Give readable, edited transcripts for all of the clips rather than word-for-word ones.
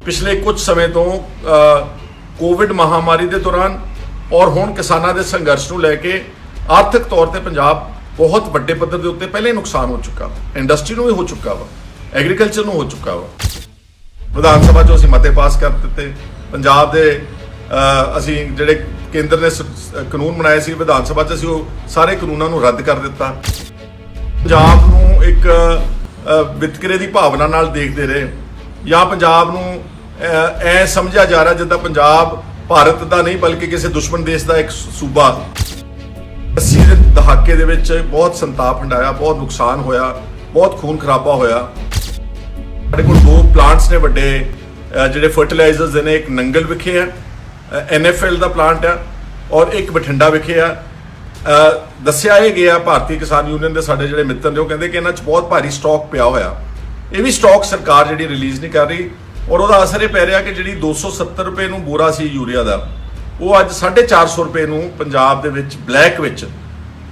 पिछले कुछ समय तो कोविड महामारी के दौरान और हुण किसानां दे संघर्ष नूं लैके आर्थिक तौर ते पंजाब बहुत वड्डे पद्धर दे उत्ते पहले ही नुकसान हो चुका वा। इंडस्ट्री नूं भी हो चुका वा, एग्रीकल्चर नूं हो चुका वा। विधान सभा चों असीं मते पास कर दित्ते। पंजाब दे असीं जिहड़े केंद्र ने कानून बनाए सी, विधान सभा च असीं ओह सारे कानूनां नूं रद्द कर दित्ता। पंजाब नूं एक वितकरे दी भावना नाल देखदे रहे ਜਾਂ पंजाब ਨੂੰ ਐ ਸਮਝਿਆ ਜਾ ਰਿਹਾ ਜਿੱਦਾਂ ਪੰਜਾਬ ਭਾਰਤ ਦਾ ਨਹੀਂ ਬਲਕਿ ਕਿਸੇ ਦੁਸ਼ਮਣ ਦੇਸ਼ ਦਾ ਇੱਕ ਸੂਬਾ। 80 ਦੇ ਦਹਾਕੇ ਦੇ ਵਿੱਚ ਬਹੁਤ ਸੰਤਾਪ ਹੰਡਾਇਆ, ਬਹੁਤ ਨੁਕਸਾਨ ਹੋਇਆ, ਬਹੁਤ ਖੂਨ ਖਰਾਬਾ ਹੋਇਆ। ਸਾਡੇ ਕੋਲ ਦੋ ਪਲਾਂਟਸ ਨੇ ਵੱਡੇ ਜਿਹੜੇ ਫਰਟੀਲਾਈਜ਼ਰਸ ਦੇ ਨੇ, ਇੱਕ ਨੰਗਲ ਵਿਖੇ ਹੈ NFL ਦਾ ਪਲਾਂਟ ਹੈ ਔਰ ਇੱਕ ਬਠਿੰਡਾ ਵਿਖੇ ਹੈ। ਦੱਸਿਆ ਇਹ ਗਿਆ ਭਾਰਤੀ ਕਿਸਾਨ ਯੂਨੀਅਨ ਦੇ ਸਾਡੇ ਜਿਹੜੇ ਮਿੱਤਰ ਨੇ, ਉਹ ਕਹਿੰਦੇ ਕਿ ਇਹਨਾਂ 'ਚ ਬਹੁਤ ਭਾਰੀ ਸਟਾਕ ਪਿਆ ਹੋਇਆ। ਇਹ ਵੀ ਸਟਾਕ ਸਰਕਾਰ ਜਿਹੜੀ ਰਿਲੀਜ਼ ਨਹੀਂ ਕਰ ਰਹੀ ਔਰ ਉਹਦਾ ਅਸਰ ਇਹ ਪੈ ਰਿਹਾ ਕਿ ਜਿਹੜੀ 270 ਰੁਪਏ ਨੂੰ ਬੋਰਾ ਸੀ ਯੂਰੀਆ ਦਾ, ਉਹ ਅੱਜ 450 ਰੁਪਏ ਨੂੰ ਪੰਜਾਬ ਦੇ ਵਿੱਚ ਬਲੈਕ ਵਿੱਚ,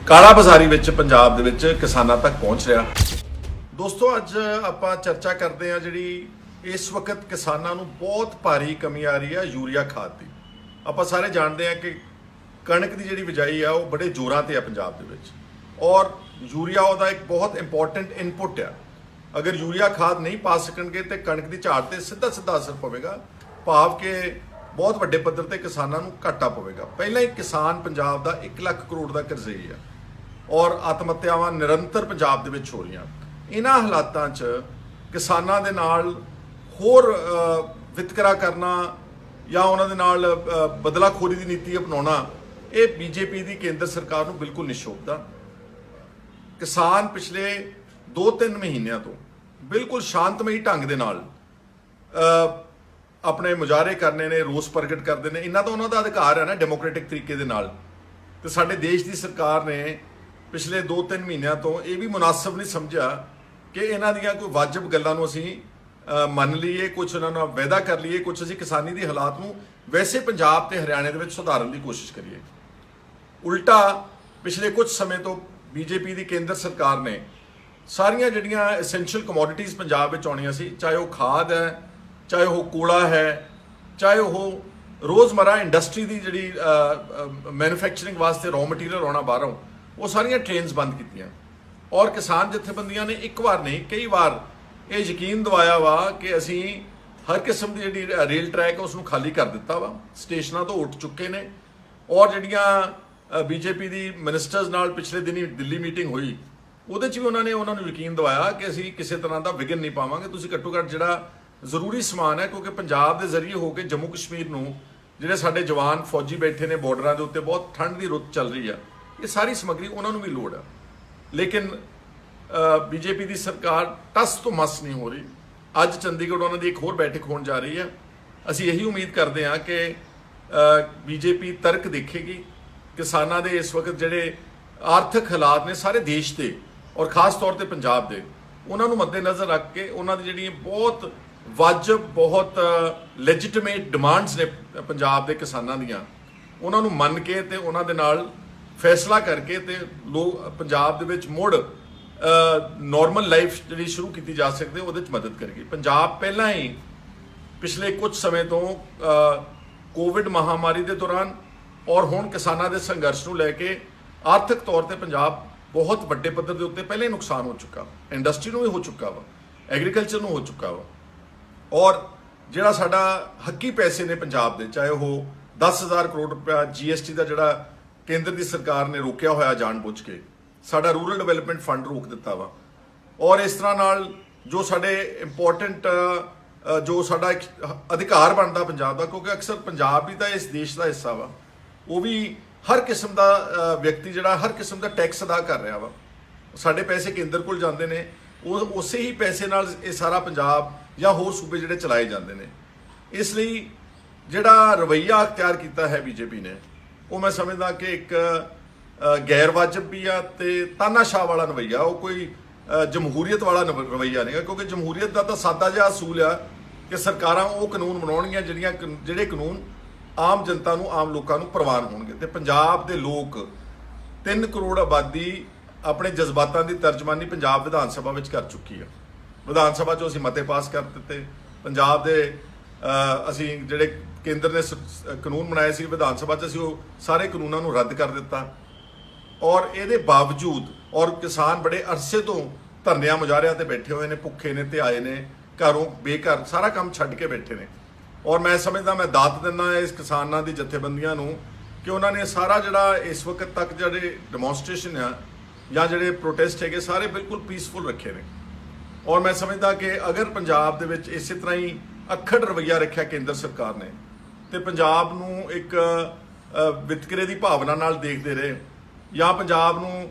ਕਾਲਾ ਬਾਜ਼ਾਰੀ ਵਿੱਚ ਪੰਜਾਬ ਦੇ ਵਿੱਚ ਕਿਸਾਨਾਂ ਤੱਕ ਪਹੁੰਚ ਰਿਹਾ। ਦੋਸਤੋ, ਅੱਜ ਆਪਾਂ ਚਰਚਾ ਕਰਦੇ ਹਾਂ ਜਿਹੜੀ ਇਸ ਵਕਤ ਕਿਸਾਨਾਂ ਨੂੰ ਬਹੁਤ ਭਾਰੀ ਕਮੀ ਆ ਰਹੀ ਹੈ ਯੂਰੀਆ ਖਾਦ ਦੀ। ਆਪਾਂ ਸਾਰੇ ਜਾਣਦੇ ਹਾਂ ਕਿ ਕਣਕ ਦੀ ਜਿਹੜੀ ਬਿਜਾਈ ਆ ਉਹ ਬੜੇ ਜ਼ੋਰਾਂ ਤੇ ਆ ਪੰਜਾਬ ਦੇ ਵਿੱਚ ਔਰ ਯੂਰੀਆ ਉਹਦਾ ਇੱਕ ਬਹੁਤ ਇੰਪੋਰਟੈਂਟ ਇਨਪੁਟ ਆ। अगर यूरिया खाद नहीं पा सकणगे तो कणक की झाड़ से सीधा असर पवेगा, भाव के बहुत वड्डे पद्धर ते किसानां नूं घाटा पवेगा। पहला ही किसान पंजाब दा 1 लाख करोड़ का करज़ई है और आत्म हत्यावां निरंतर पंजाब दे विच हो रहीआं। इन्हां हालातां च किसानां दे नाल होर वितकरा करना या उन्हां दे नाल बदलाखोरी दी नीति अपनाउणा, ये BJP दी केंद्र सरकार नूं बिल्कुल नहीं शोभदा। किसान पिछले 2-3 ਮਹੀਨਿਆਂ ਤੋਂ ਬਿਲਕੁਲ ਸ਼ਾਂਤਮਈ ਢੰਗ ਦੇ ਨਾਲ ਆਪਣੇ ਮੁਜ਼ਾਹਰੇ ਕਰਨੇ ਨੇ, ਰੋਸ ਪ੍ਰਗਟ ਕਰਦੇ ਨੇ। ਇਹਨਾਂ ਤਾਂ ਉਹਨਾਂ ਦਾ ਅਧਿਕਾਰ ਹੈ ਨਾ ਡੈਮੋਕ੍ਰੈਟਿਕ ਤਰੀਕੇ ਦੇ ਨਾਲ। ਤੇ ਸਾਡੇ ਦੇਸ਼ ਦੀ ਸਰਕਾਰ ਨੇ ਪਿਛਲੇ 2-3 ਮਹੀਨਿਆਂ ਤੋਂ ਇਹ ਵੀ ਮੁਨਾਸਬ ਨਹੀਂ ਸਮਝਿਆ ਕਿ ਇਹਨਾਂ ਦੀਆਂ ਕੋਈ ਵਾਜਬ ਗੱਲਾਂ ਨੂੰ ਅਸੀਂ ਮੰਨ ਲਈਏ, ਕੁਝ ਉਹਨਾਂ ਨਾਲ ਵਾਅਦਾ ਕਰ ਲਈਏ, ਕੁਝ ਅਸੀਂ ਕਿਸਾਨੀ ਦੀ ਹਾਲਾਤ ਨੂੰ ਵੈਸੇ ਪੰਜਾਬ ਤੇ ਹਰਿਆਣੇ ਦੇ ਵਿੱਚ ਸੁਧਾਰਨ ਦੀ ਕੋਸ਼ਿਸ਼ ਕਰੀਏ। ਉਲਟਾ ਪਿਛਲੇ ਕੁਝ ਸਮੇਂ ਤੋਂ BJP ਦੀ ਕੇਂਦਰ ਸਰਕਾਰ ਨੇ ਸਾਰੀਆਂ ਜਿਹੜੀਆਂ ਐਸੈਂਸ਼ੀਅਲ ਕਮੋਡਿਟੀਜ਼ ਪੰਜਾਬ ਵਿੱਚ ਆਉਣੀਆਂ ਸੀ, ਚਾਹੇ ਉਹ ਖਾਦ ਹੈ, ਚਾਹੇ ਉਹ ਕੋਲਾ ਹੈ, ਚਾਹੇ ਉਹ ਰੋਜ਼ਮਰਾ ਇੰਡਸਟਰੀ ਦੀ ਜਿਹੜੀ ਮੈਨੂਫੈਕਚਰਿੰਗ ਵਾਸਤੇ ਰॉ ਮਟੀਰੀਅਲ ਆਉਣਾ ਬਾਹਰੋਂ, ਉਹ ਸਾਰੀਆਂ ਟ੍ਰੇਨਸ ਬੰਦ ਕੀਤੀਆਂ। ਔਰ ਕਿਸਾਨ ਜਥੇਬੰਦੀਆਂ ਨੇ ਇੱਕ ਵਾਰ ਨਹੀਂ ਕਈ ਵਾਰ ਇਹ ਯਕੀਨ ਦਿਵਾਇਆ ਵਾ ਕਿ ਅਸੀਂ ਹਰ ਕਿਸਮ ਦੀ ਜਿਹੜੀ ਰੇਲ ਟਰੈਕ ਉਸ ਨੂੰ ਖਾਲੀ ਕਰ ਦਿੱਤਾ ਵਾ, ਸਟੇਸ਼ਨਾਂ ਤੋਂ ਉੱਠ ਚੁੱਕੇ ਨੇ। ਔਰ ਜਿਹੜੀਆਂ BJP ਦੀ ਮਿਨਿਸਟਰਸ ਨਾਲ ਪਿਛਲੇ ਦਿਨੀ ਦਿੱਲੀ ਮੀਟਿੰਗ ਹੋਈ, ਉਹਦੇ 'ਚ ਵੀ ਉਹਨਾਂ ਨੂੰ ਯਕੀਨ ਦਿਵਾਇਆ ਕਿ ਅਸੀਂ ਕਿਸੇ ਤਰ੍ਹਾਂ ਦਾ ਵਿਘਨ ਨਹੀਂ ਪਾਵਾਂਗੇ। ਤੁਸੀਂ ਘੱਟੋ ਘੱਟ ਜਿਹੜਾ ਜ਼ਰੂਰੀ ਸਮਾਨ ਹੈ, ਕਿਉਂਕਿ ਪੰਜਾਬ ਦੇ ਜ਼ਰੀਏ ਹੋ ਕੇ ਜੰਮੂ ਕਸ਼ਮੀਰ ਨੂੰ ਜਿਹੜੇ ਸਾਡੇ ਜਵਾਨ ਫੌਜੀ ਬੈਠੇ ਨੇ ਬਾਰਡਰਾਂ ਦੇ ਉੱਤੇ, ਬਹੁਤ ਠੰਡ ਦੀ ਰੁੱਤ ਚੱਲ ਰਹੀ ਆ, ਇਹ ਸਾਰੀ ਸਮੱਗਰੀ ਉਹਨਾਂ ਨੂੰ ਵੀ ਲੋੜ ਆ। ਲੇਕਿਨ BJP ਦੀ ਸਰਕਾਰ ਟਸ ਤੋਂ ਮਸ ਨਹੀਂ ਹੋ ਰਹੀ। ਅੱਜ ਚੰਡੀਗੜ੍ਹ ਉਹਨਾਂ ਦੀ ਇੱਕ ਹੋਰ ਬੈਠਕ ਹੋਣ ਜਾ ਰਹੀ ਹੈ। ਅਸੀਂ ਇਹੀ ਉਮੀਦ ਕਰਦੇ ਹਾਂ ਕਿ BJP ਤਰਕ ਦੇਖੇਗੀ। ਕਿਸਾਨਾਂ ਦੇ ਇਸ ਵਕਤ ਜਿਹੜੇ ਆਰਥਿਕ ਹਾਲਾਤ ਨੇ ਸਾਰੇ ਦੇਸ਼ ਦੇ ਔਰ ਖਾਸ ਤੌਰ ਤੇ ਪੰਜਾਬ ਦੇ, ਉਹਨਾਂ ਨੂੰ ਮੱਦੇਨਜ਼ਰ ਰੱਖ ਕੇ ਉਹਨਾਂ ਦੀ ਜਿਹੜੀਆਂ ਬਹੁਤ ਵਾਜਬ, ਬਹੁਤ ਲੈਜੀਟੀਮੇਟ ਡਿਮਾਂਡਸ ਨੇ ਪੰਜਾਬ ਦੇ ਕਿਸਾਨਾਂ ਦੀਆਂ, ਉਹਨਾਂ ਨੂੰ ਮੰਨ ਕੇ ਤੇ ਉਹਨਾਂ ਦੇ ਨਾਲ ਫੈਸਲਾ ਕਰਕੇ ਤੇ ਲੋਕ ਪੰਜਾਬ ਦੇ ਵਿੱਚ ਮੁੜ ਨਾਰਮਲ ਲਾਈਫ ਜਿਹੜੀ ਸ਼ੁਰੂ ਕੀਤੀ ਜਾ ਸਕਦੀ, ਉਹਦੇ 'ਚ ਮਦਦ ਕਰੇਗੀ। ਪੰਜਾਬ ਪਹਿਲਾਂ ਹੀ ਪਿਛਲੇ ਕੁਝ ਸਮੇਂ ਤੋਂ ਕੋਵਿਡ ਮਹਾਮਾਰੀ ਦੇ ਦੌਰਾਨ ਔਰ ਹੁਣ ਕਿਸਾਨਾਂ ਦੇ ਸੰਘਰਸ਼ ਨੂੰ ਲੈ ਕੇ ਆਰਥਿਕ ਤੌਰ ਤੇ ਪੰਜਾਬ ਬਹੁਤ ਵੱਡੇ ਪੱਧਰ ਦੇ ਉੱਤੇ ਪਹਿਲੇ ਹੀ ਨੁਕਸਾਨ ਹੋ ਚੁੱਕਾ, ਇੰਡਸਟਰੀ ਨੂੰ ਵੀ ਹੋ ਚੁੱਕਾ ਵਾ, ਐਗਰੀਕਲਚਰ ਨੂੰ ਹੋ ਚੁੱਕਾ ਵਾ। ਔਰ ਜਿਹੜਾ ਸਾਡਾ ਹੱਕੀ ਪੈਸੇ ਨੇ ਪੰਜਾਬ ਦੇ, ਚਾਹੇ ਉਹ 10,000 ਕਰੋੜ ਰੁਪਇਆ GST ਦਾ ਜਿਹੜਾ ਕੇਂਦਰ ਦੀ ਸਰਕਾਰ ਨੇ ਰੋਕਿਆ ਹੋਇਆ ਜਾਣਬੁੱਝ ਕੇ, ਸਾਡਾ ਰੂਰਲ ਡਿਵੈਲਪਮੈਂਟ ਫੰਡ ਰੋਕ ਦਿੱਤਾ ਵਾ। ਔਰ ਇਸ ਤਰ੍ਹਾਂ ਨਾਲ ਜੋ ਸਾਡੇ ਇੰਪੋਰਟੈਂਟ ਜੋ ਸਾਡਾ ਇੱਕ ਅਧਿਕਾਰ ਬਣਦਾ ਪੰਜਾਬ ਦਾ, ਕਿਉਂਕਿ ਅਕਸਰ ਪੰਜਾਬ ਵੀ ਤਾਂ ਇਸ ਦੇਸ਼ ਦਾ ਹਿੱਸਾ ਵਾ, ਉਹ ਵੀ ਹਰ ਕਿਸਮ ਦਾ ਵਿਅਕਤੀ ਜਿਹੜਾ ਹਰ ਕਿਸਮ ਦਾ ਟੈਕਸ ਅਦਾ ਕਰ ਰਿਹਾ ਵਾ। ਸਾਡੇ ਪੈਸੇ ਕੇਂਦਰ ਕੋਲ ਜਾਂਦੇ ਨੇ, ਉਹ ਉਸੇ ਹੀ ਪੈਸੇ ਨਾਲ ਇਹ ਸਾਰਾ ਪੰਜਾਬ ਜਾਂ ਹੋਰ ਸੂਬੇ ਜਿਹੜੇ ਚਲਾਏ ਜਾਂਦੇ ਨੇ। ਇਸ ਲਈ ਜਿਹੜਾ ਰਵੱਈਆ ਅਖਤਿਆਰ ਕੀਤਾ ਹੈ BJP ਨੇ, ਉਹ ਮੈਂ ਸਮਝਦਾ ਕਿ ਇੱਕ ਗੈਰ ਵਾਜਬ ਵੀ ਆ ਤੇ ਤਾਨਾਸ਼ਾਹ ਵਾਲਾ ਰਵੱਈਆ, ਉਹ ਕੋਈ ਜਮਹੂਰੀਅਤ ਵਾਲਾ ਰਵੱਈਆ ਨਹੀਂ, ਕਿਉਂਕਿ ਜਮਹੂਰੀਅਤ ਦਾ ਤਾਂ ਸਾਦਾ ਜਿਹਾ ਅਸੂਲ ਆ ਕਿ ਸਰਕਾਰਾਂ ਉਹ ਕਾਨੂੰਨ ਬਣਾਉਣਗੀਆਂ ਜਿਹੜੇ ਕਾਨੂੰਨ ਆਮ ਜਨਤਾ ਨੂੰ, ਆਮ ਲੋਕਾਂ ਨੂੰ ਪ੍ਰਵਾਨ ਹੋਣਗੇ। ਤੇ ਪੰਜਾਬ ਦੇ ਲੋਕ 3 ਕਰੋੜ ਆਬਾਦੀ ਆਪਣੇ ਜਜ਼ਬਾਤਾਂ ਦੀ ਤਰਜਮਾਨੀ ਪੰਜਾਬ ਵਿਧਾਨ ਸਭਾ ਵਿੱਚ ਕਰ ਚੁੱਕੀ ਹੈ। ਵਿਧਾਨ ਸਭਾ 'ਚੋਂ ਅਸੀਂ ਮਤੇ ਪਾਸ ਕਰ ਦਿੱਤੇ। ਪੰਜਾਬ ਦੇ ਅਸੀਂ ਜਿਹੜੇ ਕੇਂਦਰ ਨੇ ਕਾਨੂੰਨ ਬਣਾਏ ਸੀ ਵਿਧਾਨ ਸਭਾ 'ਚ, ਅਸੀਂ ਉਹ ਸਾਰੇ ਕਾਨੂੰਨਾਂ ਨੂੰ ਰੱਦ ਕਰ ਦਿੱਤਾ। ਔਰ ਇਹਦੇ ਬਾਵਜੂਦ ਔਰ ਕਿਸਾਨ ਬੜੇ ਅਰਸੇ ਤੋਂ ਧਰਨਿਆਂ ਮੁਜ਼ਾਹਰਿਆਂ ਤੇ ਬੈਠੇ ਹੋਏ ਨੇ, ਭੁੱਖੇ ਨੇ ਤੇ ਆਏ ਨੇ, ਘਰੋਂ ਬੇਘਰ ਸਾਰਾ ਕੰਮ ਛੱਡ ਕੇ ਬੈਠੇ ਨੇ। ਔਰ ਮੈਂ ਸਮਝਦਾ, ਮੈਂ ਦਾਤ ਦਿੰਦਾ ਇਸ ਕਿਸਾਨਾਂ ਦੀ ਜਥੇਬੰਦੀਆਂ ਨੂੰ ਕਿ ਉਹਨਾਂ ਨੇ ਸਾਰਾ ਜਿਹੜਾ ਇਸ ਵਕਤ ਤੱਕ ਜਿਹੜੇ ਡੈਮੋਨਸਟ੍ਰੇਸ਼ਨ ਆ ਜਾਂ ਜਿਹੜੇ ਪ੍ਰੋਟੈਸਟ ਹੈਗੇ ਸਾਰੇ ਬਿਲਕੁਲ ਪੀਸਫੁਲ ਰੱਖੇ ਨੇ। ਔਰ ਮੈਂ ਸਮਝਦਾ ਕਿ ਅਗਰ ਪੰਜਾਬ ਦੇ ਵਿੱਚ ਇਸੇ ਤਰ੍ਹਾਂ ਹੀ ਅੱਖੜ ਰਵੱਈਆ ਰੱਖਿਆ ਕੇਂਦਰ ਸਰਕਾਰ ਨੇ ਤੇ ਪੰਜਾਬ ਨੂੰ ਇੱਕ ਵਿਤਕਰੇ ਦੀ ਭਾਵਨਾ ਨਾਲ ਦੇਖਦੇ ਰਹੇ ਜਾਂ ਪੰਜਾਬ ਨੂੰ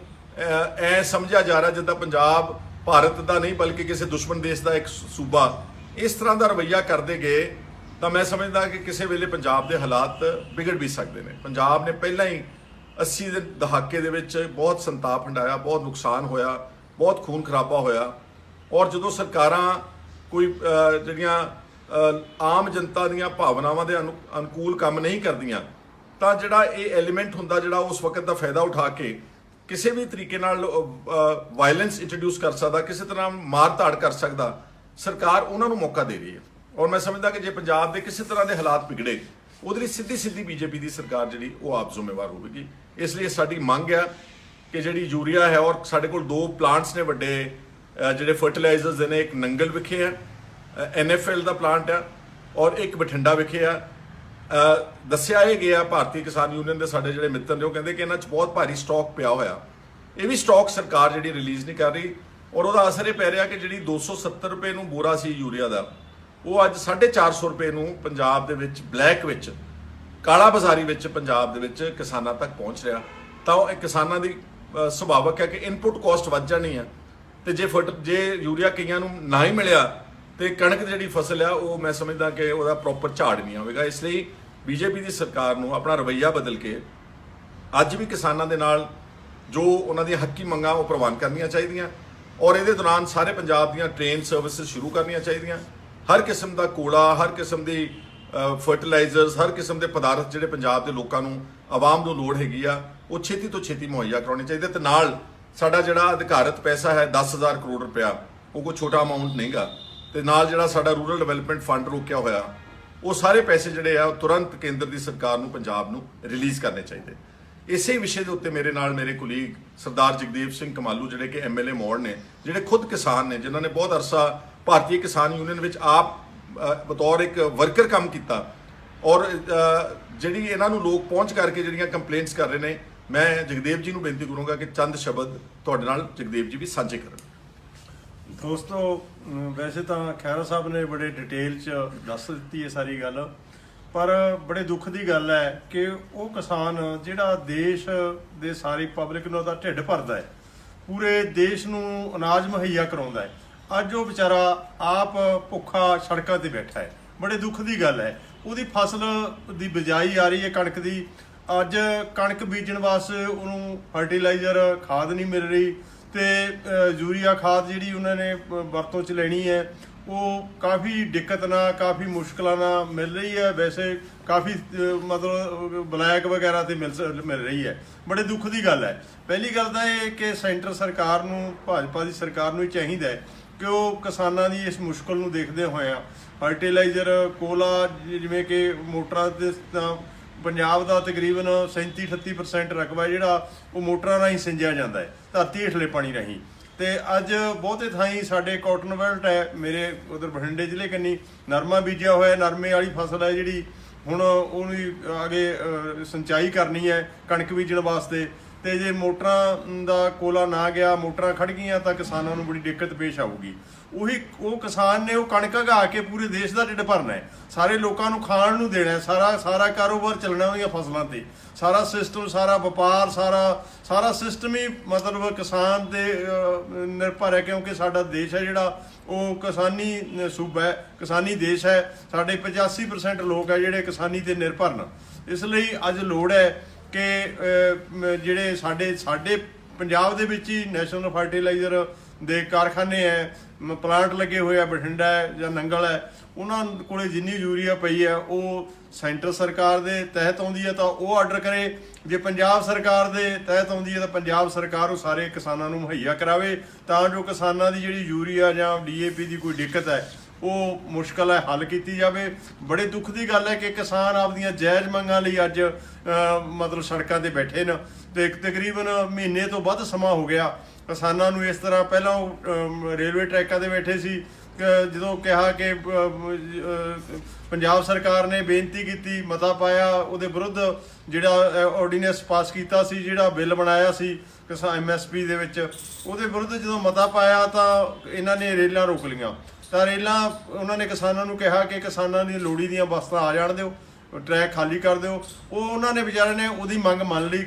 ਐ ਸਮਝਿਆ ਜਾ ਰਿਹਾ ਜਿੱਦਾਂ ਪੰਜਾਬ ਭਾਰਤ ਦਾ ਨਹੀਂ ਬਲਕਿ ਕਿਸੇ ਦੁਸ਼ਮਣ ਦੇਸ਼ ਦਾ ਇੱਕ ਸੂਬਾ, ਇਸ ਤਰ੍ਹਾਂ ਦਾ ਰਵੱਈਆ ਕਰਦੇ ਗਏ ਤਾਂ ਮੈਂ ਸਮਝਦਾ ਕਿ ਕਿਸੇ ਵੇਲੇ ਪੰਜਾਬ ਦੇ ਹਾਲਾਤ ਵਿਗੜ ਵੀ ਸਕਦੇ ਨੇ। ਪੰਜਾਬ ਨੇ ਪਹਿਲਾਂ ਹੀ 80 ਦੇ ਦਹਾਕੇ ਦੇ ਵਿੱਚ ਬਹੁਤ ਸੰਤਾਪ ਹੰਢਾਇਆ, ਬਹੁਤ ਨੁਕਸਾਨ ਹੋਇਆ, ਬਹੁਤ ਖੂਨ ਖਰਾਬਾ ਹੋਇਆ। ਔਰ ਜਦੋਂ ਸਰਕਾਰਾਂ ਕੋਈ ਜਿਹੜੀਆਂ ਆਮ ਜਨਤਾ ਦੀਆਂ ਭਾਵਨਾਵਾਂ ਦੇ ਅਨੁਕੂਲ ਕੰਮ ਨਹੀਂ ਕਰਦੀਆਂ ਤਾਂ ਜਿਹੜਾ ਇਹ ਐਲੀਮੈਂਟ ਹੁੰਦਾ ਜਿਹੜਾ ਉਸ ਵਕਤ ਦਾ ਫਾਇਦਾ ਉਠਾ ਕੇ ਕਿਸੇ ਵੀ ਤਰੀਕੇ ਨਾਲ ਵਾਇਲੈਂਸ ਇੰਟਰੋਡਿਊਸ ਕਰ ਸਕਦਾ, ਕਿਸੇ ਤਰ੍ਹਾਂ ਮਾਰ ਧਾੜ ਕਰ ਸਕਦਾ, ਸਰਕਾਰ ਉਹਨਾਂ ਨੂੰ ਮੌਕਾ ਦੇ ਰਹੀ ਹੈ। ਔਰ ਮੈਂ ਸਮਝਦਾ ਕਿ ਜੇ ਪੰਜਾਬ ਦੇ ਕਿਸੇ ਤਰ੍ਹਾਂ ਦੇ ਹਾਲਾਤ ਵਿਗੜੇ ਉਹਦੇ ਲਈ ਸਿੱਧੀ ਬੀਜੇਪੀ ਦੀ ਸਰਕਾਰ ਜਿਹੜੀ ਉਹ ਆਪ ਜ਼ਿੰਮੇਵਾਰ ਹੋਵੇਗੀ। ਇਸ ਲਈ ਸਾਡੀ ਮੰਗ ਹੈ ਕਿ ਜਿਹੜੀ ਯੂਰੀਆ ਹੈ, ਔਰ ਸਾਡੇ ਕੋਲ 2 ਪਲਾਂਟਸ ਨੇ ਵੱਡੇ ਜਿਹੜੇ ਫਰਟੀਲਾਈਜ਼ਰਸ ਦੇ ਨੇ, ਇੱਕ ਨੰਗਲ ਵਿਖੇ ਹੈ NFL ਦਾ ਪਲਾਂਟ ਹੈ ਔਰ ਇੱਕ ਬਠਿੰਡਾ ਵਿਖੇ ਆ। ਦੱਸਿਆ ਇਹ ਗਿਆ ਭਾਰਤੀ ਕਿਸਾਨ ਯੂਨੀਅਨ ਦੇ ਸਾਡੇ ਜਿਹੜੇ ਮਿੱਤਰ ਨੇ, ਉਹ ਕਹਿੰਦੇ ਕਿ ਇਹਨਾਂ 'ਚ ਬਹੁਤ ਭਾਰੀ ਸਟਾਕ ਪਿਆ ਹੋਇਆ। ਇਹ ਵੀ ਸਟਾਕ ਸਰਕਾਰ ਜਿਹੜੀ ਰਿਲੀਜ਼ ਨਹੀਂ ਕਰ ਰਹੀ ਔਰ ਉਹਦਾ ਅਸਰ ਇਹ ਪੈ ਰਿਹਾ ਕਿ ਜਿਹੜੀ 270 ਰੁਪਏ ਨੂੰ ਬੋਰਾ ਸੀ ਯੂਰੀਆ ਦਾ, ਉਹ ਅੱਜ 450 ਰੁਪਏ ਨੂੰ ਪੰਜਾਬ ਦੇ ਵਿੱਚ ਬਲੈਕ ਵਿੱਚ, ਕਾਲਾ ਬਾਜ਼ਾਰੀ ਵਿੱਚ ਪੰਜਾਬ ਦੇ ਵਿੱਚ ਕਿਸਾਨਾਂ ਤੱਕ ਪਹੁੰਚ ਰਿਹਾ। ਤਾਂ ਉਹ ਕਿਸਾਨਾਂ ਦੀ ਸੁਭਾਵਕ ਹੈ ਕਿ ਇਨਪੁਟ ਕਾਸਟ ਵੱਧ ਜਾਣੀ ਹੈ ਤੇ ਜੇ ਯੂਰੀਆ ਕਈਆਂ ਨੂੰ ਨਾ ਹੀ ਮਿਲਿਆ ਤੇ ਕਣਕ ਦੀ ਜਿਹੜੀ ਫਸਲ ਆ ਉਹ ਮੈਂ ਸਮਝਦਾ ਕਿ ਉਹਦਾ ਪ੍ਰੋਪਰ ਝਾੜ ਨਹੀਂ ਆਵੇਗਾ। ਇਸ ਲਈ ਬੀਜੇਪੀ ਦੀ ਸਰਕਾਰ ਨੂੰ ਆਪਣਾ ਰਵੱਈਆ ਬਦਲ ਕੇ ਅੱਜ ਵੀ ਕਿਸਾਨਾਂ ਦੇ ਨਾਲ ਜੋ ਉਹਨਾਂ ਦੀਆਂ ਹੱਕੀ ਮੰਗਾਂ ਉਹ ਪ੍ਰਵਾਨ ਕਰਨੀਆਂ ਚਾਹੀਦੀਆਂ ਔਰ ਇਹਦੇ ਦੌਰਾਨ ਸਾਰੇ ਪੰਜਾਬ ਦੀਆਂ ਟ੍ਰੇਨ ਸਰਵਿਸਿਜ਼ ਸ਼ੁਰੂ ਕਰਨੀਆਂ ਚਾਹੀਦੀਆਂ। ਹਰ ਕਿਸਮ ਦਾ ਕੋਲਾ, ਹਰ ਕਿਸਮ ਦੀ ਫਰਟੀਲਾਈਜ਼ਰਸ, ਹਰ ਕਿਸਮ ਦੇ ਪਦਾਰਥ ਜਿਹੜੇ ਪੰਜਾਬ ਦੇ ਲੋਕਾਂ ਨੂੰ, ਆਵਾਮ ਨੂੰ ਲੋੜ ਹੈਗੀ ਆ, ਉਹ ਛੇਤੀ ਤੋਂ ਛੇਤੀ ਮੁਹੱਈਆ ਕਰਾਉਣੇ ਚਾਹੀਦੇ। ਤੇ ਨਾਲ ਸਾਡਾ ਜਿਹੜਾ ਅਧਿਕਾਰਤ ਪੈਸਾ ਹੈ 10,000 ਕਰੋੜ ਰੁਪਇਆ, ਉਹ ਕੋਈ ਛੋਟਾ ਅਮਾਊਂਟ ਨਹੀਂਗਾ। ਤੇ ਨਾਲ ਜਿਹੜਾ ਸਾਡਾ ਰੂਰਲ ਡਿਵੈਲਪਮੈਂਟ ਫੰਡ ਰੋਕਿਆ ਹੋਇਆ, ਉਹ ਸਾਰੇ ਪੈਸੇ ਜਿਹੜੇ ਆ ਉਹ ਤੁਰੰਤ ਕੇਂਦਰ ਦੀ ਸਰਕਾਰ ਨੂੰ ਪੰਜਾਬ ਨੂੰ ਰਿਲੀਜ਼ ਕਰਨੇ ਚਾਹੀਦੇ। ਇਸੇ ਵਿਸ਼ੇ ਦੇ ਉੱਤੇ ਮੇਰੇ ਨਾਲ ਮੇਰੇ ਕੁਲੀਗ ਸਰਦਾਰ ਜਗਦੇਵ ਸਿੰਘ ਕਮਾਲੂ ਜਿਹੜੇ ਕਿ MLA ਮੌੜ ਨੇ, ਜਿਹੜੇ ਖੁਦ ਕਿਸਾਨ ਨੇ, ਜਿਨ੍ਹਾਂ ਨੇ ਬਹੁਤ ਅਰਸਾ ਭਾਰਤੀ ਕਿਸਾਨ ਯੂਨੀਅਨ ਵਿੱਚ ਆਪ ਬਤੌਰ ਇੱਕ ਵਰਕਰ ਕੰਮ ਕੀਤਾ ਔਰ ਜਿਹੜੀ ਇਹਨਾਂ ਨੂੰ ਲੋਕ ਪਹੁੰਚ ਕਰਕੇ ਜਿਹੜੀਆਂ ਕੰਪਲੇਂਟਸ ਕਰ ਰਹੇ ਨੇ, ਮੈਂ ਜਗਦੇਵ ਜੀ ਨੂੰ ਬੇਨਤੀ ਕਰੂੰਗਾ ਕਿ ਚੰਦ ਸ਼ਬਦ ਤੁਹਾਡੇ ਨਾਲ ਜਗਦੇਵ ਜੀ ਵੀ ਸਾਂਝੇ ਕਰਨ। ਦੋਸਤੋ, ਵੈਸੇ ਤਾਂ ਖਹਿਰਾ ਸਾਹਿਬ ਨੇ ਬੜੇ ਡਿਟੇਲ 'ਚ ਦੱਸ ਦਿੱਤੀ ਹੈ ਸਾਰੀ ਗੱਲ, ਪਰ ਬੜੇ ਦੁੱਖ ਦੀ ਗੱਲ ਹੈ ਕਿ ਉਹ ਕਿਸਾਨ ਜਿਹੜਾ ਦੇਸ਼ ਦੇ ਸਾਰੀ ਪਬਲਿਕ ਨੂੰ ਉਹਦਾ ਢਿੱਡ ਭਰਦਾ ਹੈ, ਪੂਰੇ ਦੇਸ਼ ਨੂੰ ਅਨਾਜ ਮੁਹੱਈਆ ਕਰਾਉਂਦਾ ਹੈ, ਅੱਜ ਉਹ ਵਿਚਾਰਾ ਆਪ ਭੁੱਖਾ ਸੜਕਾਂ ਤੇ ਬੈਠਾ ਹੈ। ਬੜੇ ਦੁੱਖ ਦੀ ਗੱਲ ਹੈ। ਉਹਦੀ ਫਸਲ ਦੀ ਬਿਜਾਈ ਆ ਰਹੀ ਹੈ ਕਣਕ ਦੀ, ਅੱਜ ਕਣਕ ਬੀਜਣ ਵਾਸਤੇ ਉਹਨੂੰ ਫਰਟੀਲਾਈਜ਼ਰ ਖਾਦ ਨਹੀਂ ਮਿਲ ਰਹੀ ਤੇ ਯੂਰੀਆ ਖਾਦ ਜਿਹੜੀ ਉਹਨਾਂ ਨੇ ਵਰਤੋਂ 'ਚ ਲੈਣੀ ਹੈ ਉਹ ਕਾਫੀ ਦਿੱਕਤ ਨਾਲ, ਕਾਫੀ ਮੁਸ਼ਕਲਾਂ ਨਾਲ ਮਿਲ ਰਹੀ ਹੈ। ਵੈਸੇ ਕਾਫੀ ਮਤਲਬ ਬਲੈਕ ਵਗੈਰਾ ਤੇ ਮਿਲ ਰਹੀ ਹੈ। ਬੜੇ ਦੁੱਖ ਦੀ ਗੱਲ ਹੈ। ਪਹਿਲੀ ਗੱਲ ਤਾਂ ਇਹ ਕਿ ਸੈਂਟਰ ਸਰਕਾਰ ਨੂੰ, ਭਾਜਪਾ ਦੀ ਸਰਕਾਰ ਨੂੰ ਹੀ ਚਾਹੀਦਾ ਹੈ ਕਿ ਉਹ ਕਿਸਾਨਾਂ ਦੀ ਇਸ ਮੁਸ਼ਕਲ ਨੂੰ ਦੇਖਦੇ ਹੋਏ ਫਰਟੀਲਾਈਜ਼ਰ, ਕੋਲਾ, ਜਿਵੇਂ ਕਿ ਮੋਟਰਾਂ ਦੇ ਤਾਂ ਪੰਜਾਬ ਦਾ ਤਕਰੀਬਨ 37-38% ਰਕਬਾ ਜਿਹੜਾ ਉਹ ਮੋਟਰਾਂ ਰਾਹੀਂ ਸਿੰਜਿਆ ਜਾਂਦਾ ਹੈ, ਧਰਤੀ ਹੇਠਲੇ ਪਾਣੀ ਰਾਹੀਂ। ਤੇ ਅੱਜ ਬਹੁਤੇ ਥਾਈਂ ਸਾਡੇ ਕਾਟਨ ਬੈਲਟ ਹੈ, ਮੇਰੇ ਉਧਰ ਬਠਿੰਡੇ ਜ਼ਿਲ੍ਹੇ ਕੰਨੀ ਨਰਮਾ ਬੀਜਿਆ ਹੋਇਆ, ਨਰਮੇ ਵਾਲੀ ਫਸਲ ਹੈ ਜਿਹੜੀ ਹੁਣ ਉਹਨੂੰ ਅੱਗੇ ਸਿੰਚਾਈ ਕਰਨੀ ਹੈ ਕਣਕ ਬੀਜਣ ਵਾਸਤੇ। ਤੇ ਜੇ ਮੋਟਰਾਂ ਦਾ ਕੋਲਾ ਨਾ ਗਿਆ, ਮੋਟਰਾਂ ਖੜ ਗਈਆਂ ਤਾਂ ਕਿਸਾਨਾਂ ਨੂੰ ਬੜੀ ਦਿੱਕਤ ਪੇਸ਼ ਆਊਗੀ। ਉਹ ਕਿਸਾਨ ਨੇ ਉਹ ਕਣਕ ਉਗਾ ਕੇ ਪੂਰੇ ਦੇਸ਼ ਦਾ ਢਿੱਡ ਭਰਨਾ ਹੈ, ਸਾਰੇ ਲੋਕਾਂ ਨੂੰ ਖਾਣ ਨੂੰ ਦੇਣਾ, ਸਾਰਾ ਕਾਰੋਬਾਰ ਚੱਲਣਾ ਉਹਦੀਆਂ ਫਸਲਾਂ ਤੇ, ਸਾਰਾ ਸਿਸਟਮ, ਸਾਰਾ ਵਪਾਰ, ਸਾਰਾ ਸਿਸਟਮ ਹੀ ਮਤਲਬ ਕਿਸਾਨ ਤੇ ਨਿਰਭਰ ਹੈ, ਕਿਉਂਕਿ ਸਾਡਾ ਦੇਸ਼ ਹੈ ਜਿਹੜਾ ਉਹ ਕਿਸਾਨੀ ਸੂਬਾ ਹੈ, ਕਿਸਾਨੀ ਦੇਸ਼ ਹੈ। ਸਾਡੇ 85% ਲੋਕ ਹੈ ਜਿਹੜੇ ਕਿਸਾਨੀ ਤੇ ਨਿਰਭਰ ਨੇ। ਇਸ ਲਈ ਅੱਜ ਲੋੜ ਹੈ ਕਿ ਜਿਹੜੇ ਸਾਡੇ ਪੰਜਾਬ ਦੇ ਵਿੱਚ ਹੀ ਨੈਸ਼ਨਲ ਫਰਟੀਲਾਈਜ਼ਰ ਦੇ ਕਾਰਖਾਨੇ ਹੈ, ਪਲਾਂਟ ਲੱਗੇ ਹੋਏ ਆ, ਬਠਿੰਡਾ ਹੈ ਜਾਂ ਨੰਗਲ ਹੈ, ਉਹਨਾਂ ਕੋਲੇ ਜਿੰਨੀ ਯੂਰੀਆ ਪਈ ਹੈ ਉਹ ਸੈਂਟਰ ਸਰਕਾਰ ਦੇ ਤਹਿਤ ਆਉਂਦੀ ਹੈ ਤਾਂ ਉਹ ਆਰਡਰ ਕਰੇ। ਜੇ ਪੰਜਾਬ ਸਰਕਾਰ ਦੇ ਤਹਿਤ ਆਉਂਦੀ ਹੈ ਤਾਂ ਪੰਜਾਬ ਸਰਕਾਰ ਉਹ ਸਾਰੇ ਕਿਸਾਨਾਂ ਨੂੰ ਮੁਹੱਈਆ ਕਰਾਵੇ ਤਾਂ ਜੋ ਕਿਸਾਨਾਂ ਦੀ ਜਿਹੜੀ ਯੂਰੀਆ ਜਾਂ DAP ਦੀ ਕੋਈ ਦਿੱਕਤ ਹੈ ਉਹ ਮੁਸ਼ਕਲ ਹੈ ਹੱਲ ਕੀਤੀ ਜਾਵੇ। ਬੜੇ ਦੁੱਖ ਦੀ ਗੱਲ ਹੈ ਕਿ ਕਿਸਾਨ ਆਪਦੀਆਂ ਜਾਇਜ਼ ਮੰਗਾਂ ਲਈ ਅੱਜ ਮਤਲਬ ਸੜਕਾਂ ਤੇ ਬੈਠੇ ਨੇ ਤੇ ਤਕਰੀਬਨ ਮਹੀਨੇ ਤੋਂ ਵੱਧ ਸਮਾਂ ਹੋ ਗਿਆ ਕਿਸਾਨਾਂ ਨੂੰ ਇਸ ਤਰ੍ਹਾਂ। ਪਹਿਲਾਂ ਉਹ ਰੇਲਵੇ ਟਰੈਕਾਂ ਤੇ ਬੈਠੇ ਸੀ, ਜਦੋਂ ਕਿਹਾ ਕਿ ਪੰਜਾਬ ਸਰਕਾਰ ਨੇ ਬੇਨਤੀ ਕੀਤੀ, ਮਤਾ ਪਾਇਆ, ਉਹਦੇ ਵਿਰੁੱਧ ਜਿਹੜਾ ਆਰਡੀਨੈਂਸ ਪਾਸ ਕੀਤਾ ਸੀ, ਜਿਹੜਾ ਬਿੱਲ ਬਣਾਇਆ ਸੀ MSP ਦੇ ਵਿੱਚ, ਉਹਦੇ ਵਿਰੁੱਧ ਜਦੋਂ ਮਤਾ ਪਾਇਆ ਤਾਂ ਇਹਨਾਂ ਨੇ ਰੇਲਾਂ ਰੋਕ ਲਈਆਂ। ਤਾਂ ਰੇਲਾਂ ਉਹਨਾਂ ਨੇ ਕਿਸਾਨਾਂ ਨੂੰ ਕਿਹਾ ਕਿ ਕਿਸਾਨਾਂ ਦੀ ਲੋੜੀ ਦੀਆਂ ਵਸਤਾਂ ਆ ਜਾਣ ਦਿਓ, ਟਰੈਕ ਖਾਲੀ ਕਰ ਦਿਓ। ਉਹ ਉਹਨਾਂ ਨੇ ਵਿਚਾਰਿਆਂ ਨੇ ਉਹਦੀ ਮੰਗ ਮੰਨ ਲਈ।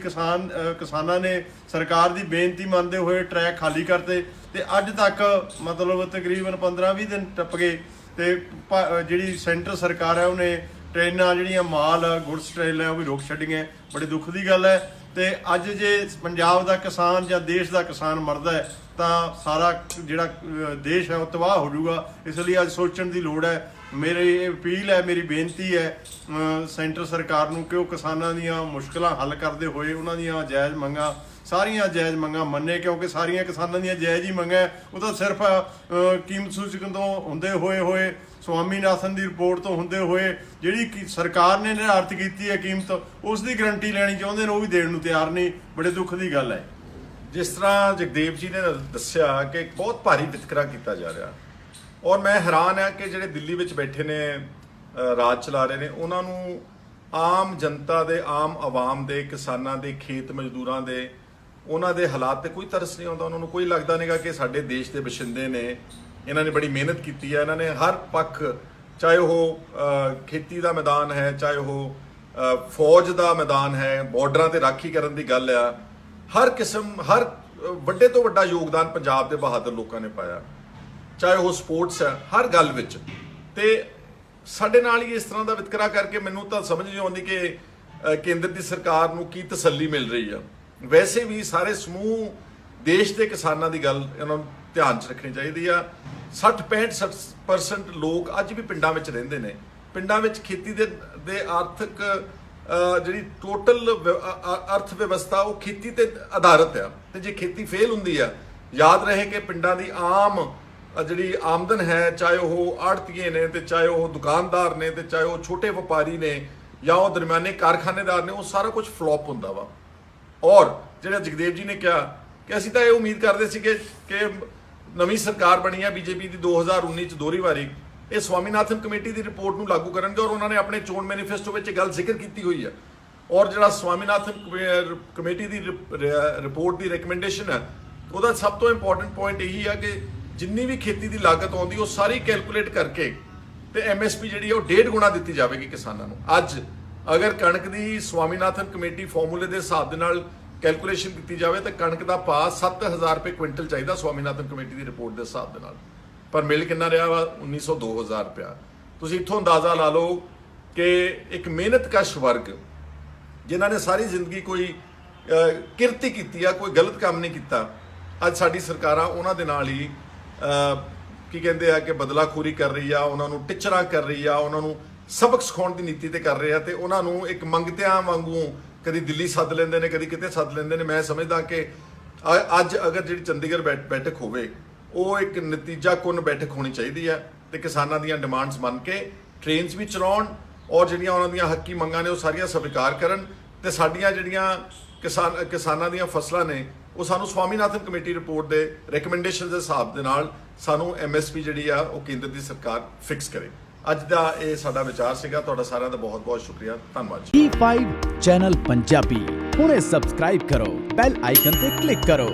ਕਿਸਾਨਾਂ ਨੇ ਸਰਕਾਰ ਦੀ ਬੇਨਤੀ ਮੰਨਦੇ ਹੋਏ ਟਰੈਕ ਖਾਲੀ ਕਰਤੇ ਤੇ ਅੱਜ ਤੱਕ ਮਤਲਬ ਤਕਰੀਬਨ 15-20 ਦਿਨ ਟੱਪ ਗਏ ਤੇ ਜਿਹੜੀ ਸੈਂਟਰ ਸਰਕਾਰ ਹੈ ਉਹਨੇ ਟ੍ਰੇਨਾਂ ਜਿਹੜੀਆਂ ਮਾਲ ਗੁਡਸ ਟ੍ਰੇਨਾਂ ਉਹ ਵੀ ਰੋਕ ਛੱਡੀਆਂ। ਬੜੇ ਦੁੱਖ ਦੀ ਗੱਲ ਹੈ। ਤੇ ਅੱਜ ਜੇ ਪੰਜਾਬ ਦਾ ਕਿਸਾਨ ਜਾਂ ਦੇਸ਼ ਦਾ ਕਿਸਾਨ ਮਰਦਾ ਹੈ ਤਾਂ ਸਾਰਾ ਜਿਹੜਾ ਦੇਸ਼ ਹੈ ਉਹ ਤਬਾਹ ਹੋ ਜਾਊਗਾ। ਇਸ ਲਈ ਅੱਜ ਸੋਚਣ ਦੀ ਲੋੜ ਹੈ। ਮੇਰੀ ਅਪੀਲ ਹੈ, ਮੇਰੀ ਬੇਨਤੀ ਹੈ ਸੈਂਟਰ ਸਰਕਾਰ ਨੂੰ ਕਿ ਉਹ ਕਿਸਾਨਾਂ ਦੀਆਂ ਮੁਸ਼ਕਲਾਂ ਹੱਲ ਕਰਦੇ ਹੋਏ ਉਹਨਾਂ ਦੀਆਂ ਜਾਇਜ਼ ਮੰਗਾਂ, ਸਾਰੀਆਂ ਜਾਇਜ਼ ਮੰਗਾਂ ਮੰਨੇ, ਕਿਉਂਕਿ ਸਾਰੀਆਂ ਕਿਸਾਨਾਂ ਦੀਆਂ ਜਾਇਜ਼ ਹੀ ਮੰਗਾਂ। ਉਹ ਤਾਂ ਸਿਰਫ ਕੀਮਤ ਸੂਚਕ ਤੋਂ ਹੁੰਦੇ ਹੋਏ ਸਵਾਮੀਨਾਥਨ ਦੀ ਰਿਪੋਰਟ ਤੋਂ ਹੁੰਦੇ ਹੋਏ ਜਿਹੜੀ ਸਰਕਾਰ ਨੇ ਨਿਰਧਾਰਿਤ ਕੀਤੀ ਹੈ ਕੀਮਤ, ਉਸ ਦੀ ਗਰੰਟੀ ਲੈਣੀ ਚਾਹੁੰਦੇ ਨੇ, ਉਹ ਵੀ ਦੇਣ ਨੂੰ ਤਿਆਰ ਨਹੀਂ। ਬੜੇ ਦੁੱਖ ਦੀ ਗੱਲ ਹੈ। ਜਿਸ ਤਰ੍ਹਾਂ ਜਗਦੇਵ ਜੀ ਨੇ ਦੱਸਿਆ ਕਿ ਇੱਕ ਬਹੁਤ ਭਾਰੀ ਵਿਤਕਰਾ ਕੀਤਾ ਜਾ ਰਿਹਾ, ਔਰ ਮੈਂ ਹੈਰਾਨ ਹਾਂ ਕਿ ਜਿਹੜੇ ਦਿੱਲੀ ਵਿੱਚ ਬੈਠੇ ਨੇ ਰਾਜ ਚਲਾ ਰਹੇ ਨੇ, ਉਹਨਾਂ ਨੂੰ ਆਮ ਜਨਤਾ ਦੇ, ਆਮ ਆਵਾਮ ਦੇ, ਕਿਸਾਨਾਂ ਦੇ, ਖੇਤ ਮਜ਼ਦੂਰਾਂ ਦੇ, ਉਹਨਾਂ ਦੇ ਹਾਲਾਤ ਤੇ ਕੋਈ ਤਰਸ ਨਹੀਂ ਆਉਂਦਾ। ਉਹਨਾਂ ਨੂੰ ਕੋਈ ਲੱਗਦਾ ਨਹੀਂਗਾ ਕਿ ਸਾਡੇ ਦੇਸ਼ ਦੇ ਵਸਿੰਦੇ ਨੇ, ਇਹਨਾਂ ਨੇ ਬੜੀ ਮਿਹਨਤ ਕੀਤੀ ਹੈ, ਇਹਨਾਂ ਨੇ ਹਰ ਪੱਖ, ਚਾਹੇ ਉਹ ਖੇਤੀ ਦਾ ਮੈਦਾਨ ਹੈ, ਚਾਹੇ ਉਹ ਫੌਜ ਦਾ ਮੈਦਾਨ ਹੈ, ਬਾਰਡਰਾਂ ਤੇ ਰਾਖੀ ਕਰਨ ਦੀ ਗੱਲ ਆ, ਹਰ ਕਿਸਮ, ਹਰ ਵੱਡੇ ਤੋਂ ਵੱਡਾ ਯੋਗਦਾਨ ਪੰਜਾਬ ਦੇ ਬਹਾਦਰ ਲੋਕਾਂ ਨੇ ਪਾਇਆ, ਚਾਹੇ ਉਹ ਸਪੋਰਟਸ ਹੈ, ਹਰ ਗੱਲ ਵਿੱਚ। ਤੇ ਸਾਡੇ ਨਾਲ ਹੀ ਇਸ ਤਰ੍ਹਾਂ ਦਾ ਵਿਤਕਰਾ ਕਰਕੇ ਮੈਨੂੰ ਤਾਂ ਸਮਝ ਨਹੀਂ ਆਉਂਦੀ ਕਿ ਕੇਂਦਰ ਦੀ ਸਰਕਾਰ ਨੂੰ ਕੀ ਤਸੱਲੀ ਮਿਲ ਰਹੀ ਆ। ਵੈਸੇ ਵੀ ਸਾਰੇ ਸਮੂਹ ਦੇਸ਼ ਦੇ ਕਿਸਾਨਾਂ ਦੀ ਗੱਲ ਇਹਨਾਂ ਨੂੰ ਧਿਆਨ 'ਚ ਰੱਖਣੀ ਚਾਹੀਦੀ ਆ। 60-65% ਲੋਕ ਅੱਜ ਵੀ ਪਿੰਡਾਂ ਵਿੱਚ ਰਹਿੰਦੇ ਨੇ। ਪਿੰਡਾਂ ਵਿੱਚ ਖੇਤੀ ਦੇ ਆਰਥਿਕ ਜਿਹੜੀ ਟੋਟਲ ਅਰਥ ਵਿਵਸਥਾ ਉਹ ਖੇਤੀ ਤੇ ਆਧਾਰਿਤ ਆ। ਤੇ ਜੇ ਖੇਤੀ ਫੇਲ ਹੁੰਦੀ ਆ, ਯਾਦ ਰਹੇ ਕਿ ਪਿੰਡਾਂ ਦੀ ਆਮ ਜਿਹੜੀ ਆਮਦਨ ਹੈ, ਚਾਹੇ ਉਹ ਆੜਤੀਏ ਨੇ ਤੇ ਚਾਹੇ ਉਹ ਦੁਕਾਨਦਾਰ ਨੇ ਤੇ ਚਾਹੇ ਉਹ ਛੋਟੇ ਵਪਾਰੀ ਨੇ ਜਾਂ ਉਹ ਦਰਮਿਆਨੇ ਕਾਰਖਾਨੇਦਾਰ ਨੇ, ਉਹ ਸਾਰਾ ਕੁਝ ਫਲॉप ਹੁੰਦਾ ਵਾ। ਔਰ ਜਿਹੜਾ ਜਗਦੇਵ ਜੀ ਨੇ ਕਿਹਾ ਕਿ ਅਸੀਂ ਤਾਂ ਇਹ ਉਮੀਦ ਕਰਦੇ ਸੀਗੇ ਕਿ ਨਵੀਂ ਸਰਕਾਰ ਬਣੀ ਹੈ ਬੀਜੇਪੀ ਦੀ 2019 ਚ ਦੋਹਰੀ ਵਾਰੀ, ਇਹ ਸਵਾਮੀਨਾਥਨ ਕਮੇਟੀ ਦੀ ਰਿਪੋਰਟ ਨੂੰ ਲਾਗੂ ਕਰਨਗੇ। ਔਰ ਉਹਨਾਂ ਨੇ ਆਪਣੇ ਚੋਣ ਮੈਨੀਫੈਸਟੋ ਵਿੱਚ ਇਹ ਗੱਲ ਜ਼ਿਕਰ ਕੀਤੀ ਹੋਈ ਹੈ। ਔਰ ਜਿਹੜਾ ਸਵਾਮੀਨਾਥਨ ਕਮੇਟੀ ਦੀ ਰਿਪੋਰਟ ਦੀ ਰეკਮੈਂਡੇਸ਼ਨ ਹੈ, ਉਹਦਾ ਸਭ ਤੋਂ ਇੰਪੋਰਟੈਂਟ ਪੁਆਇੰਟ ਇਹੀ ਹੈ ਕਿ ਜਿੰਨੀ ਵੀ ਖੇਤੀ ਦੀ ਲਾਗਤ ਆਉਂਦੀ ਉਹ ਸਾਰੀ ਕੈਲਕੂਲੇਟ ਕਰਕੇ ਤੇ MSP ਜਿਹੜੀ ਹੈ ਉਹ 1.5 ਗੁਣਾ ਦਿੱਤੀ ਜਾਵੇਗੀ ਕਿਸਾਨਾਂ ਨੂੰ। ਅੱਜ ਅਗਰ ਕਣਕ ਦੀ ਸਵਾਮੀਨਾਥਨ ਕਮੇਟੀ ਫਾਰਮੂਲੇ ਦੇ ਹਿਸਾਬ ਦੇ ਨਾਲ ਕੈਲਕੂਲੇਸ਼ਨ ਕੀਤੀ ਜਾਵੇ ਤਾਂ ਕਣਕ ਦਾ ਭਾਅ 7000 ਰੁਪਏ ਕੁਇੰਟਲ ਚਾਹੀਦਾ ਸਵਾਮੀਨਾਥਨ ਕਮੇਟੀ ਦੀ ਰਿਪੋਰਟ ਦੇ ਹਿਸਾਬ ਦੇ ਨਾਲ, ਪਰ ਮਿਲ ਕਿੰਨਾ ਰਿਹਾ ਵਾ 1900-2000 ਰੁਪਇਆ। ਤੁਸੀਂ ਇੱਥੋਂ ਅੰਦਾਜ਼ਾ ਲਾ ਲਓ ਕਿ ਇੱਕ ਮਿਹਨਤਕਸ਼ ਵਰਗ ਜਿਨ੍ਹਾਂ ਨੇ ਸਾਰੀ ਜ਼ਿੰਦਗੀ ਕੋਈ ਕਿਰਤੀ ਕੀਤੀ ਆ, ਕੋਈ ਗਲਤ ਕੰਮ ਨਹੀਂ ਕੀਤਾ, ਅੱਜ ਸਾਡੀ ਸਰਕਾਰਾਂ ਉਹਨਾਂ ਦੇ ਨਾਲ ਹੀ ਕੀ ਕਹਿੰਦੇ ਆ ਕਿ ਬਦਲਾਖੋਰੀ ਕਰ ਰਹੀ ਆ, ਉਹਨਾਂ ਨੂੰ ਟਿਚਰਾਂ ਕਰ ਰਹੀ ਆ, ਉਹਨਾਂ ਨੂੰ ਸਬਕ ਸਿਖਾਉਣ ਦੀ ਨੀਤੀ ਤੇ ਕਰ ਰਹੇ ਆ ਤੇ ਉਹਨਾਂ ਨੂੰ ਇੱਕ ਮੰਗਤਿਆਂ ਵਾਂਗੂ ਕਦੀ ਦਿੱਲੀ ਸੱਦ ਲੈਂਦੇ ਨੇ, ਕਦੀ ਕਿਤੇ ਸੱਦ ਲੈਂਦੇ ਨੇ। ਮੈਂ ਸਮਝਦਾ ਕਿ ਅੱਜ ਅਗਰ ਜਿਹੜੀ ਚੰਡੀਗੜ੍ਹ ਬੈਠਕ ਹੋਵੇ ਉਹ ਇੱਕ ਨਤੀਜਾ ਕੁੰਨ ਬੈਠਕ ਹੋਣੀ ਚਾਹੀਦੀ ਹੈ ਤੇ ਕਿਸਾਨਾਂ ਦੀਆਂ ਡਿਮਾਂਡਸ ਮੰਨ ਕੇ ਟ੍ਰੇਨਸ ਵੀ ਚਲਾਉਣ ਔਰ ਜਿਹੜੀਆਂ ਉਹਨਾਂ ਦੀਆਂ ਹੱਕੀ ਮੰਗਾਂ ਨੇ ਉਹ ਸਾਰੀਆਂ ਸਵੀਕਾਰ ਕਰਨ ਤੇ ਸਾਡੀਆਂ ਜਿਹੜੀਆਂ ਕਿਸਾਨਾਂ ਦੀਆਂ ਫਸਲਾਂ ਨੇ ਉਹ ਸਾਨੂੰ ਸਵਾਮੀਨਾਥਨ ਕਮੇਟੀ ਰਿਪੋਰਟ ਦੇ ਰეკਮੈਂਡੇਸ਼ਨ ਦੇ ਹਿਸਾਬ ਦੇ ਨਾਲ ਸਾਨੂੰ MSP ਜਿਹੜੀ ਆ ਉਹ ਕੇਂਦਰ ਦੀ ਸਰਕਾਰ ਫਿਕਸ ਕਰੇ। ਅੱਜ ਦਾ ਇਹ ਸਾਡਾ ਵਿਚਾਰ ਸੀਗਾ। ਤੁਹਾਡਾ ਸਾਰਿਆਂ ਦਾ ਬਹੁਤ ਬਹੁਤ ਸ਼ੁਕਰੀਆ, ਧੰਨਵਾਦ ਜੀ। E5 ਚੈਨਲ ਪੰਜਾਬੀ ਹੁਣੇ ਸਬਸਕ੍ਰਾਈਬ ਕਰੋ, ਬੈਲ ਆਈਕਨ ਤੇ ਕਲਿੱਕ ਕਰੋ।